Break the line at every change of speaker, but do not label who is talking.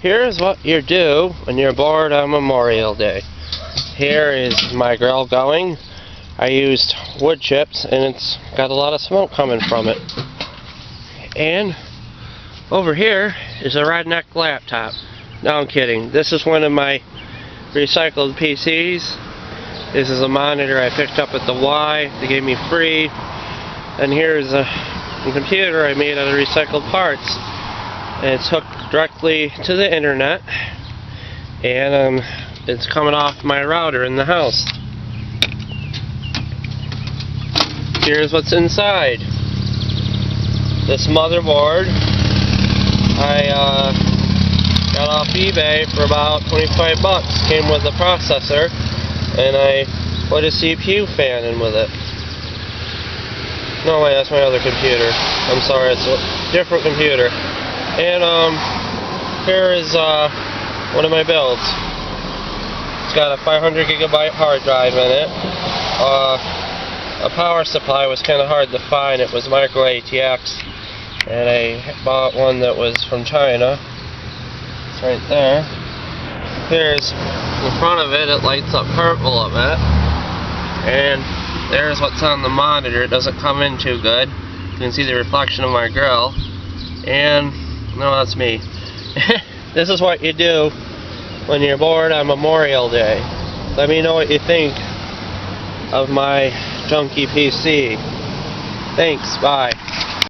Here's what you do when you're bored on Memorial Day. Here is my grill going. I used wood chips and it's got a lot of smoke coming from it. And over here is a redneck laptop. No, I'm kidding. This is one of my recycled PCs. This is a monitor I picked up at the Y. They gave me free. And here's a computer I made out of recycled parts. And it's hooked directly to the internet. And it's coming off my router in the house. Here's what's inside. This motherboard I got off eBay for about 25 bucks. Came with a processor, and I put a CPU fan in with it. No way, that's my other computer. I'm sorry, it's a different computer. And here is one of my builds. It's got a 500 gigabyte hard drive in it. A power supply was kind of hard to find. It was micro ATX, and I bought one that was from China. It's right there. Here's in front of it. It lights up purple a bit, and there's what's on the monitor. It doesn't come in too good. You can see the reflection of my grill, and no, that's me. This is what you do when you're bored on Memorial Day. Let me know what you think of my junky PC. Thanks, bye.